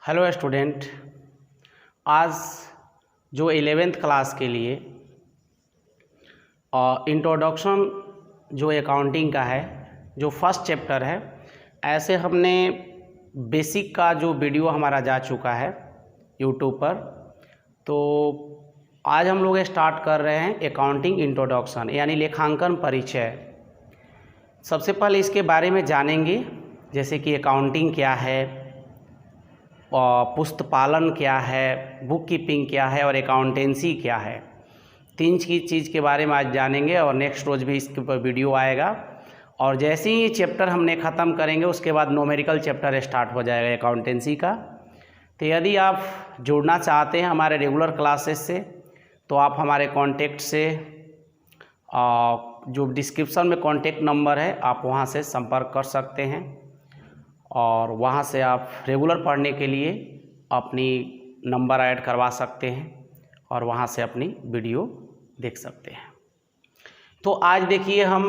Hello student, आज जो 11th class के लिए इंट्रोडक्शन जो अकाउंटिंग का है, जो फर्स्ट चैप्टर है, ऐसे हमने बेसिक का जो वीडियो हमारा जा चुका है यूट्यूब पर। तो आज हम लोग स्टार्ट कर रहे हैं अकाउंटिंग इंट्रोडक्शन यानी लेखांकन परिचय। सबसे पहले इसके बारे में जानेंगे, जैसे कि अकाउंटिंग क्या है, पुस्तपालन क्या है, बुक कीपिंग क्या है और अकाउंटेंसी क्या है। तीन चीज़ के बारे में आज जानेंगे और नेक्स्ट रोज़ भी इसके ऊपर वीडियो आएगा। और जैसे ही ये चैप्टर हमने ख़त्म करेंगे उसके बाद न्यूमेरिकल चैप्टर स्टार्ट हो जाएगा अकाउंटेंसी का। तो यदि आप जुड़ना चाहते हैं हमारे रेगुलर क्लासेस से तो आप हमारे कॉन्टेक्ट से जो डिस्क्रिप्शन में कॉन्टेक्ट नंबर है आप वहाँ से संपर्क कर सकते हैं और वहाँ से आप रेगुलर पढ़ने के लिए अपनी नंबर ऐड करवा सकते हैं और वहाँ से अपनी वीडियो देख सकते हैं। तो आज देखिए, हम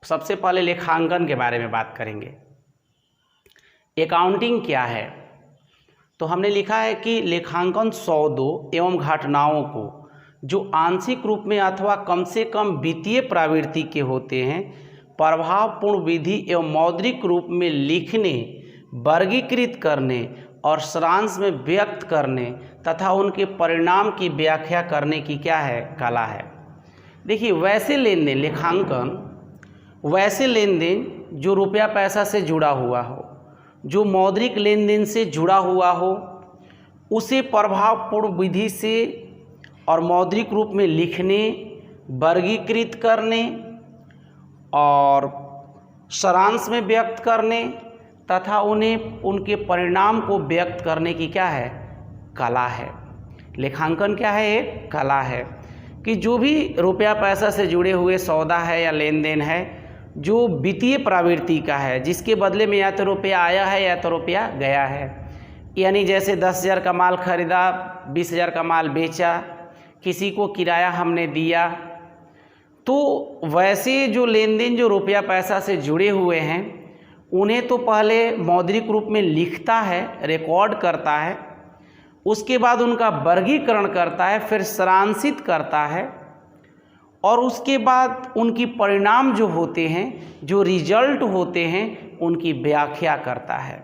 सबसे पहले लेखांकन के बारे में बात करेंगे। अकाउंटिंग क्या है? तो हमने लिखा है कि लेखांकन सौदों एवं घटनाओं को जो आंशिक रूप में अथवा कम से कम वित्तीय प्रवृत्ति के होते हैं, प्रभावपूर्ण विधि एवं मौद्रिक रूप में लिखने, वर्गीकृत करने और सारांश में व्यक्त करने तथा उनके परिणाम की व्याख्या करने की क्या है? कला है। देखिए, वैसे लेन देन, लेखांकन वैसे लेन देन जो रुपया पैसा से जुड़ा हुआ हो, जो मौद्रिक लेन देन से जुड़ा हुआ हो, उसे प्रभावपूर्ण विधि से और मौद्रिक रूप में लिखने, वर्गीकृत करने और सारांश में व्यक्त करने तथा उन्हें उनके परिणाम को व्यक्त करने की क्या है? कला है। लेखांकन क्या है? एक कला है कि जो भी रुपया पैसा से जुड़े हुए सौदा है या लेन देन है जो वित्तीय प्रवृत्ति का है, जिसके बदले में या तो रुपया आया है या तो रुपया गया है। यानी जैसे 10,000 का माल खरीदा, 20,000 का माल बेचा, किसी को किराया हमने दिया, तो वैसे जो लेन देन जो रुपया पैसा से जुड़े हुए हैं उन्हें तो पहले मौद्रिक रूप में लिखता है, रिकॉर्ड करता है, उसके बाद उनका वर्गीकरण करता है, फिर सारांशित करता है और उसके बाद उनकी परिणाम जो होते हैं, जो रिजल्ट होते हैं, उनकी व्याख्या करता है।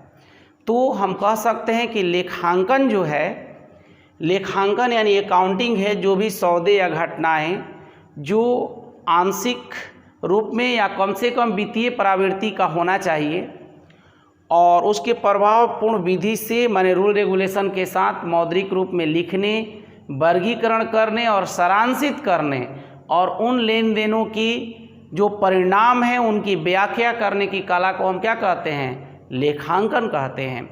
तो हम कह सकते हैं कि लेखांकन जो है, लेखांकन यानी अकाउंटिंग है जो भी सौदे या घटनाएं जो आंशिक रूप में या कम से कम वित्तीय प्रवृत्ति का होना चाहिए और उसके प्रभावपूर्ण विधि से माने रूल रेगुलेशन के साथ मौद्रिक रूप में लिखने, वर्गीकरण करने और सारांशित करने और उन लेन देनों की जो परिणाम हैं उनकी व्याख्या करने की कला को हम क्या कहते हैं? लेखांकन कहते हैं।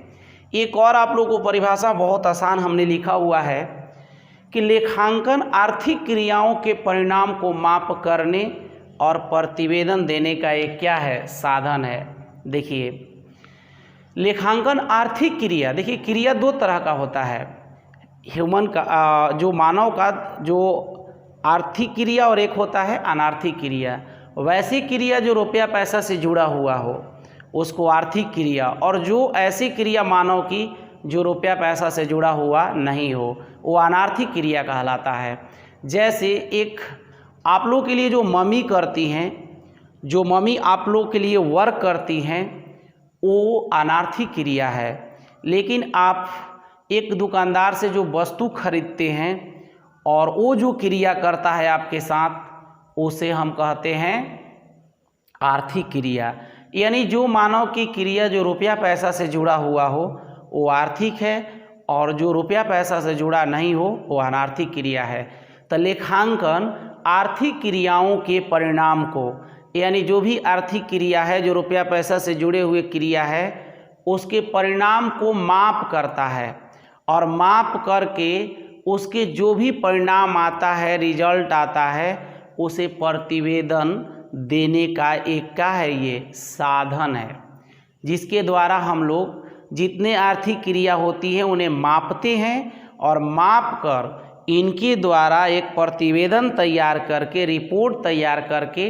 एक और आप लोगों को परिभाषा बहुत आसान हमने लिखा हुआ है कि लेखांकन आर्थिक क्रियाओं के परिणाम को माप करने और प्रतिवेदन देने का एक क्या है? साधन है। देखिए, लेखांकन आर्थिक क्रिया, देखिए क्रिया दो तरह का होता है, ह्यूमन का जो मानव का जो आर्थिक क्रिया और एक होता है अनार्थिक क्रिया। वैसी क्रिया जो रुपया पैसा से जुड़ा हुआ हो उसको आर्थिक क्रिया, और जो ऐसी क्रिया मानव की जो रुपया पैसा से जुड़ा हुआ नहीं हो वो अनार्थिक क्रिया कहलाता है। जैसे एक आप लोग के लिए जो मम्मी करती हैं, जो मम्मी आप लोग के लिए वर्क करती हैं, वो अनार्थिक क्रिया है। लेकिन आप एक दुकानदार से जो वस्तु खरीदते हैं और वो जो क्रिया करता है आपके साथ, उसे हम कहते हैं आर्थिक क्रिया। यानी जो मानव की क्रिया जो रुपया पैसा से जुड़ा हुआ हो वो आर्थिक है और जो रुपया पैसा से जुड़ा नहीं हो वो अनार्थिक क्रिया है। तो लेखांकन आर्थिक क्रियाओं के परिणाम को, यानी जो भी आर्थिक क्रिया है जो रुपया पैसा से जुड़े हुए क्रिया है उसके परिणाम को माप करता है और माप करके उसके जो भी परिणाम आता है, रिजल्ट आता है, उसे प्रतिवेदन देने का एक क्या है? ये साधन है जिसके द्वारा हम लोग जितने आर्थिक क्रिया होती है उन्हें मापते हैं और माप कर इनके द्वारा एक प्रतिवेदन तैयार करके, रिपोर्ट तैयार करके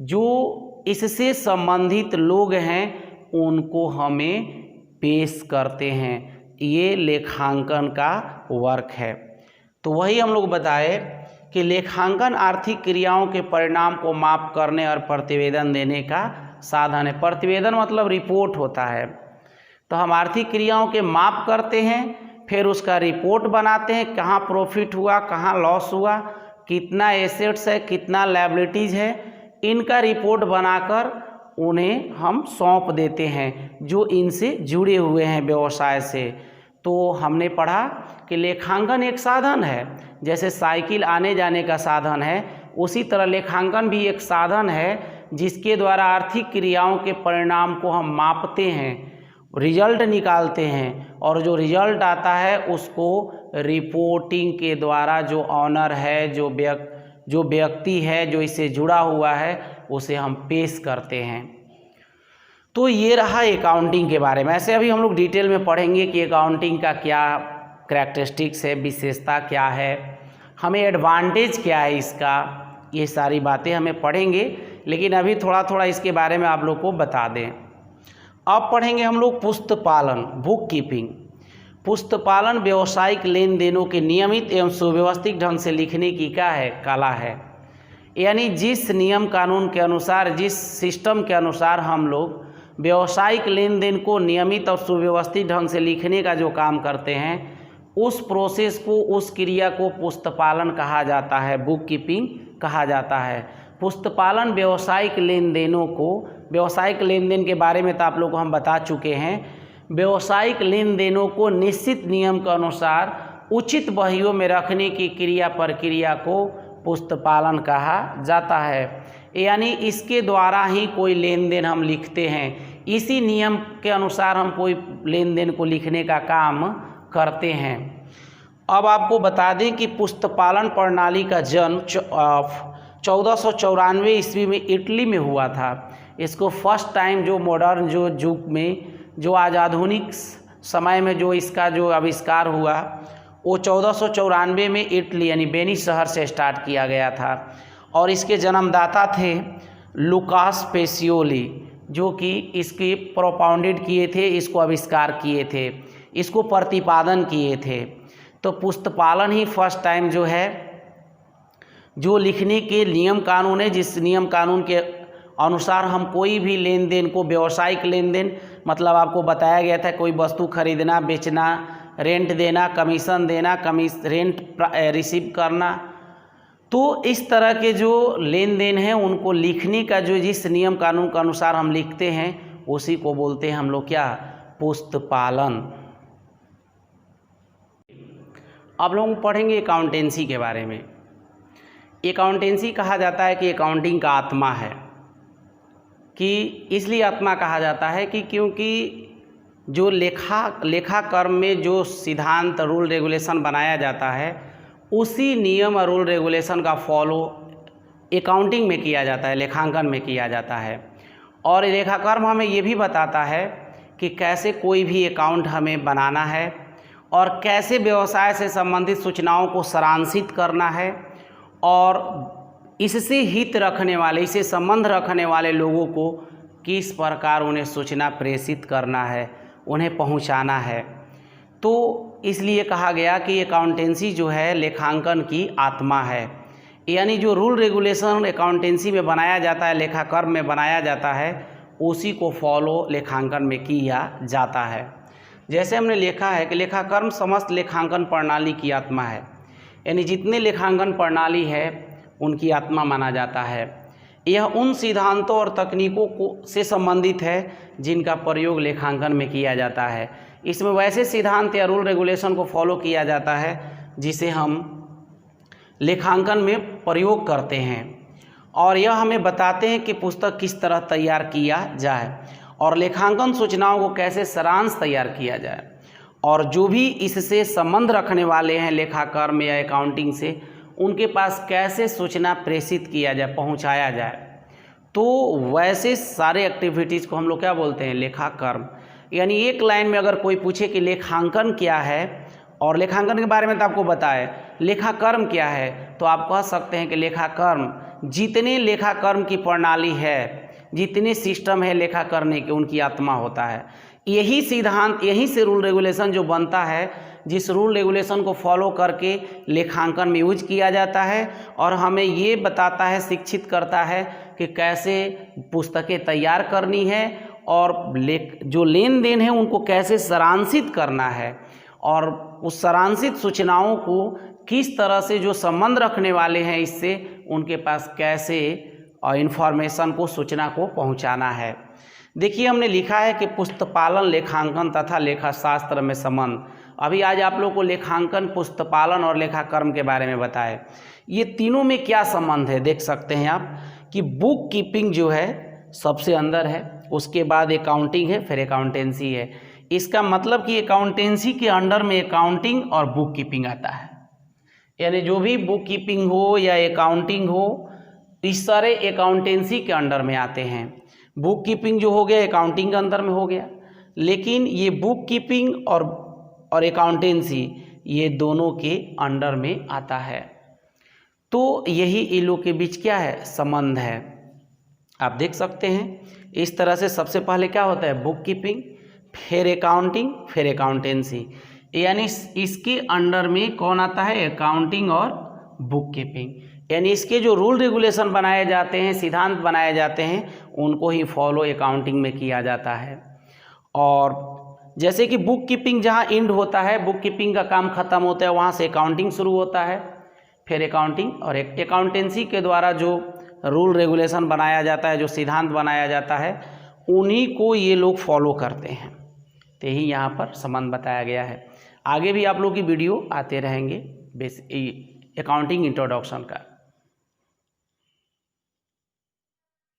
जो इससे संबंधित लोग हैं उनको हमें पेश करते हैं। ये लेखांकन का वर्क है। तो वही हम लोग बताए कि लेखांकन आर्थिक क्रियाओं के परिणाम को माप करने और प्रतिवेदन देने का साधन है। प्रतिवेदन मतलब रिपोर्ट होता है। तो हम आर्थिक क्रियाओं के माप करते हैं, फिर उसका रिपोर्ट बनाते हैं, कहाँ प्रॉफिट हुआ, कहाँ लॉस हुआ, कितना एसेट्स है, कितना लायबिलिटीज़ है, इनका रिपोर्ट बनाकर उन्हें हम सौंप देते हैं जो इनसे जुड़े हुए हैं व्यवसाय से। तो हमने पढ़ा कि लेखांकन एक साधन है, जैसे साइकिल आने जाने का साधन है, उसी तरह लेखांकन भी एक साधन है जिसके द्वारा आर्थिक क्रियाओं के परिणाम को हम मापते हैं, रिजल्ट निकालते हैं, और जो रिजल्ट आता है उसको रिपोर्टिंग के द्वारा जो ऑनर है, जो व्यक्ति है, जो इससे जुड़ा हुआ है, उसे हम पेश करते हैं। तो ये रहा अकाउंटिंग के बारे में। ऐसे अभी हम लोग डिटेल में पढ़ेंगे कि अकाउंटिंग का क्या करैक्टरिस्टिक्स है, विशेषता क्या है, हमें एडवांटेज क्या है इसका, ये सारी बातें हमें पढ़ेंगे। लेकिन अभी थोड़ा थोड़ा इसके बारे में आप लोग को बता दें। अब पढ़ेंगे हम लोग पुस्तपालन, बुक कीपिंग। पुस्तपालन व्यावसायिक लेन देनों के नियमित एवं सुव्यवस्थित ढंग से लिखने की क्या है, कला है। यानी जिस नियम कानून के अनुसार, जिस सिस्टम के अनुसार हम लोग व्यावसायिक लेन देन को नियमित और सुव्यवस्थित ढंग से लिखने का जो काम करते हैं, उस प्रोसेस को, उस क्रिया को पुस्तपालन कहा जाता है, बुक कीपिंग कहा जाता है। पुस्तपालन व्यावसायिक लेन देनों को, व्यावसायिक लेन देन के बारे में तो आप लोग को हम बता चुके हैं, व्यावसायिक लेन देनों को निश्चित नियम के अनुसार उचित बहियों में रखने की क्रिया प्रक्रिया को पुस्तपालन कहा जाता है। यानी इसके द्वारा ही कोई लेन देन हम लिखते हैं, इसी नियम के अनुसार हम कोई लेन देन को लिखने का काम करते हैं। अब आपको बता दें कि पुस्तपालन प्रणाली का जन्म 1494 ईस्वी में इटली में हुआ था। इसको फर्स्ट टाइम जो मॉडर्न जो युग में, जो आज आधुनिक समय में जो इसका जो आविष्कार हुआ, वो 1494 में इटली यानी वेनिस शहर से स्टार्ट किया गया था। और इसके जन्मदाता थे लुकास पेसियोली, जो कि इसकी प्रोपाउंडेड किए थे, इसको आविष्कार किए थे, इसको प्रतिपादन किए थे। तो पुस्तपालन ही फर्स्ट टाइम जो है, जो लिखने के नियम कानून है, जिस नियम कानून के अनुसार हम कोई भी लेन देन को, व्यावसायिक लेन देन मतलब आपको बताया गया था, कोई वस्तु खरीदना, बेचना, रेंट देना, कमीशन देना, रेंट रिसीव करना, तो इस तरह के जो लेन देन हैं उनको लिखने का जो जिस नियम कानून के अनुसार हम लिखते हैं, उसी को बोलते हैं हम लोग क्या, पुस्तपालन। अब लोग पढ़ेंगे अकाउंटेंसी के बारे में। अकाउंटेंसी कहा जाता है कि अकाउंटिंग का आत्मा है। कि इसलिए आत्मा कहा जाता है कि क्योंकि जो लेखा कर्म में जो सिद्धांत, रूल रेगुलेशन बनाया जाता है, उसी नियम और रूल रेगुलेशन का फॉलो अकाउंटिंग में किया जाता है, लेखांकन में किया जाता है। और लेखाकर्म हमें ये भी बताता है कि कैसे कोई भी अकाउंट हमें बनाना है और कैसे व्यवसाय से संबंधित सूचनाओं को सारांशित करना है, और इससे हित रखने वाले, इससे संबंध रखने वाले लोगों को किस प्रकार उन्हें सूचना प्रेषित करना है, उन्हें पहुंचाना है। तो इसलिए कहा गया कि अकाउंटेंसी जो है लेखांकन की आत्मा है। यानी जो रूल रेगुलेशन अकाउंटेंसी में बनाया जाता है, लेखाकर्म में बनाया जाता है, उसी को फॉलो लेखांकन में किया जाता है। जैसे हमने लिखा है कि लेखाकर्म समस्त लेखांकन प्रणाली की आत्मा है। यानी जितने लेखांकन प्रणाली है उनकी आत्मा माना जाता है। यह उन सिद्धांतों और तकनीकों को से संबंधित है जिनका प्रयोग लेखांकन में किया जाता है। इसमें वैसे सिद्धांत या रूल रेगुलेशन को फॉलो किया जाता है जिसे हम लेखांकन में प्रयोग करते हैं, और यह हमें बताते हैं कि पुस्तक किस तरह तैयार किया जाए और लेखांकन सूचनाओं को कैसे सारांश तैयार किया जाए, और जो भी इससे संबंध रखने वाले हैं लेखाकर्म या अकाउंटिंग से, उनके पास कैसे सूचना प्रेषित किया जाए, पहुंचाया जाए। तो वैसे सारे एक्टिविटीज़ को हम लोग क्या बोलते हैं, लेखाकर्म। यानी एक लाइन में अगर कोई पूछे कि लेखांकन क्या है, और लेखांकन के बारे में तो आपको बताए, लेखाकर्म क्या है, तो आप कह सकते हैं कि लेखाकर्म जितने लेखाकर्म की प्रणाली है, जितने सिस्टम है लेखा करने के, उनकी आत्मा होता है। यही सिद्धांत, यहीं से रूल रेगुलेशन जो बनता है, जिस रूल रेगुलेशन को फॉलो करके लेखांकन में यूज किया जाता है और हमें ये बताता है, शिक्षित करता है कि कैसे पुस्तकें तैयार करनी है और जो लेन देन है उनको कैसे सारांशित करना है और उस सारांशित सूचनाओं को किस तरह से जो संबंध रखने वाले हैं इससे उनके पास कैसे इन्फॉर्मेशन को, सूचना को पहुंचाना है। देखिए हमने लिखा है कि पुस्तपालन, लेखांकन तथा लेखाशास्त्र में संबंध। अभी आज आप लोग को लेखांकन, पुस्तपालन और लेखाकर्म के बारे में बताए। ये तीनों में क्या संबंध है देख सकते हैं आप कि बुक कीपिंग जो है सबसे अंदर है, उसके बाद अकाउंटिंग है, फिर अकाउंटेंसी है। इसका मतलब कि अकाउंटेंसी के अंडर में अकाउंटिंग और बुक कीपिंग आता है, यानी जो भी बुक कीपिंग हो या अकाउंटिंग हो, इस सारे अकाउंटेंसी के अंडर में आते हैं। बुक कीपिंग जो हो गया अकाउंटिंग के अंदर में हो गया, लेकिन ये बुक कीपिंग और अकाउंटेंसी ये दोनों के अंडर में आता है। तो यही इन लोग के बीच क्या है, संबंध है। आप देख सकते हैं इस तरह से सबसे पहले क्या होता है, बुक कीपिंग, फिर अकाउंटिंग, फिर अकाउंटेंसी, यानी इसके अंडर में कौन आता है, अकाउंटिंग और बुक कीपिंग। यानी इसके जो रूल रेगुलेशन बनाए जाते हैं, सिद्धांत बनाए जाते हैं, उनको ही फॉलो अकाउंटिंग में किया जाता है। और जैसे कि बुक कीपिंग जहाँ एंड होता है, बुक कीपिंग का काम खत्म होता है, वहाँ से अकाउंटिंग शुरू होता है, फिर अकाउंटिंग और अकाउंटेंसी के द्वारा जो रूल रेगुलेशन बनाया जाता है, जो सिद्धांत बनाया जाता है, उन्हीं को ये लोग फॉलो करते हैं। तो यही यहाँ पर संबंध बताया गया है। आगे भी आप लोग की वीडियो आते रहेंगे अकाउंटिंग इंट्रोडक्शन का।